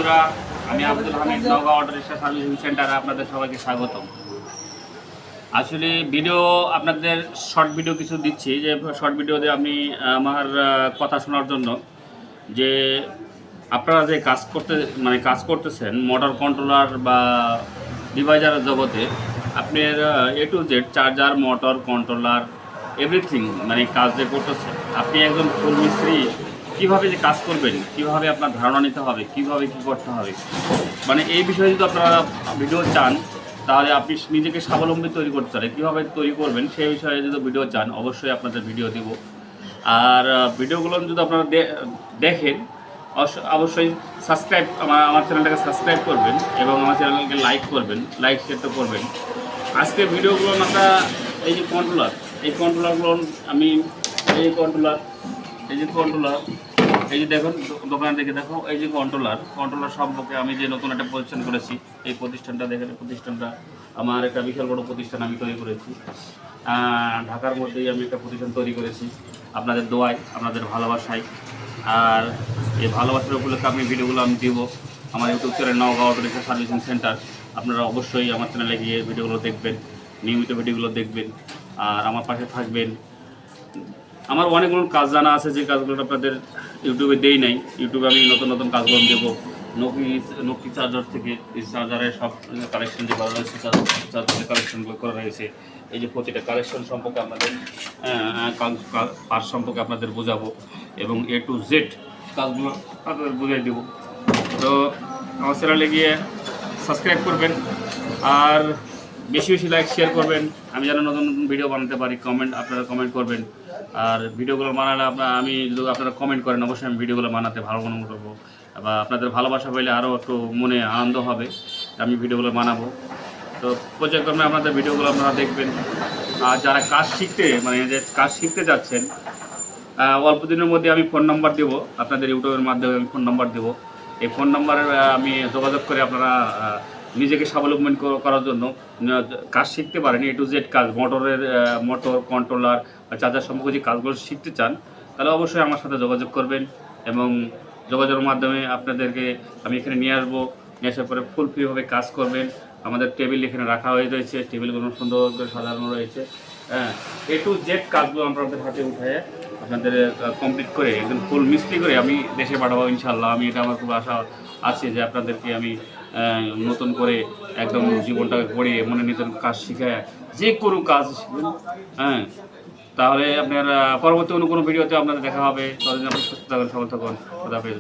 বন্ধুরা, আমি Abdul Hamid, Naogaon auto rickshaw servicing সেন্টারে আপনাদের সবাইকে স্বাগতম। আসলে ভিডিও আপনাদের শর্ট ভিডিও কিছু দিচ্ছি, যে শর্ট ভিডিওতে আমি আমার কথা শোনার জন্য, যে আপনারা যে কাজ করতেছেন মোটর কন্ট্রোলার বা ডিভাইজার জগতে, আপনার A to Z charger, motor controller, everything কাজ যে করতেছেন, আপনি একজন ফুল মিস্ত্রি কীভাবে যে কাজ করবেন, কীভাবে আপনার ধারণা নিতে হবে, কীভাবে কী করতে হবে, এই বিষয়ে যদি আপনারা ভিডিও চান, তাহলে আপনি নিজেকে স্বাবলম্বী তৈরি করতে পারেন। কীভাবে তৈরি করবেন সেই বিষয়ে যদি ভিডিও চান, অবশ্যই আপনাদের ভিডিও দেব। আর ভিডিওগুলো যদি আপনারা দেখেন, অবশ্যই সাবস্ক্রাইব, আমার চ্যানেলটাকে সাবস্ক্রাইব করবেন এবং আমার চ্যানেলকে লাইক করবেন, লাইক শেয়ার তো করবেন। আজকে ভিডিওগুলো আমরা এই যে কন্ট্রোলারগুলো আমি এই যে দেখুন, দোকানে দেখো, এই যে কন্ট্রোলার সম্পর্কে আমি যে নতুন একটা প্রতিষ্ঠান করেছি, এই প্রতিষ্ঠানটা দেখেন, প্রতিষ্ঠানটা আমার একটা বিশাল বড় প্রতিষ্ঠান আমি তৈরি করেছি। ঢাকার মধ্যেই আমি একটা প্রতিষ্ঠান তৈরি করেছি, আপনাদের দোয়ায়, আপনাদের ভালোবাসায়। আর এই ভালোবাসার উপলক্ষে আমি ভিডিওগুলো দেব আমার YouTube channel Naogaon auto rickshaw servicing centre. আপনারা অবশ্যই আমার চ্যানেলে গিয়ে ভিডিওগুলো দেখবেন, নিয়মিত ভিডিওগুলো দেখবেন আর আমার পাশে থাকবেন। আমার অনেকগুলো কাজ জানা আছে, যে কাজগুলো আপনাদের ইউটিউবে দেই নাই। ইউটিউবে আমি নতুন নতুন কাজগুলো দেবো। নকি চার্জার থেকে, এই চার্জারের সব কালেকশন যে করা রয়েছে, চার্জারের কালেকশনগুলো করা রয়েছে, এই যে প্রতিটা কালেকশন সম্পর্কে আপনাদের পার্ট সম্পর্কে আপনাদের বোঝাবো এবং এ টু জেড কাজগুলো আপনাদের বুঝিয়ে দেবো। তো আমার চ্যানেলে গিয়ে সাবস্ক্রাইব করবেন আর বেশি বেশি লাইক শেয়ার করবেন, আমি যেন নতুন নতুন ভিডিও বানাতে পারি। আপনারা কমেন্ট করবেন, আর ভিডিওগুলো বানালে যদি আপনারা কমেন্ট করেন, অবশ্যই আমি ভিডিওগুলো বানাতে ভালো মনে করবো, বা আপনাদের ভালোবাসা পেলে আরও একটু মনে আনন্দ হবে, আমি ভিডিওগুলো বানাবো। তো পর্যায়ক্রমে আপনাদের ভিডিওগুলো আপনারা দেখবেন। আর যারা কাজ শিখতে যাচ্ছেন, অল্প দিনের মধ্যে আমি ফোন নাম্বার দেবো, আপনাদের ইউটিউবের মাধ্যমে আমি ফোন নাম্বার দেবো। এই ফোন নাম্বারে আমি যোগাযোগ করে আপনারা নিজেকে স্বাবলম্বী করার জন্য কাজ শিখতে পারেন। এ টু জেড কাজ, মোটর কন্ট্রোলার বা চার্জার সম্পর্কে যে কাজগুলো শিখতে চান, তাহলে অবশ্যই আমার সাথে যোগাযোগ করবেন এবং যোগাযোগের মাধ্যমে আপনাদেরকে আমি এখানে নিয়ে আসবো। নিয়ে আসার পরে ফুল ফ্রিভাবে কাজ করবেন। আমাদের টেবিল এখানে রাখা হয়ে রয়েছে, টেবিলগুলো সুন্দর করে সাজানো রয়েছে। এ টু জেড কাজগুলো আপনাদের হাতে উঠায় আপনাদের কমপ্লিট করে একদম ফুল মিস্ত্রি করে আমি দেশে পাঠাবো ইনশাল্লাহ। আমি এটা আমার খুব আশা আছে যে আপনাদেরকে আমি নতুন করে একদম জীবনটাকে গড়িয়ে মনে নিতেন কাজ শিখায় যে কোনো কাজ শিখবেন। তাহলে আপনার পরবর্তী অন্য কোনো ভিডিওতে আপনাদের দেখা হবে। ততদিন আপনি সুস্থ থাকুন, সবল থাকুন। খোদা হাফেজ।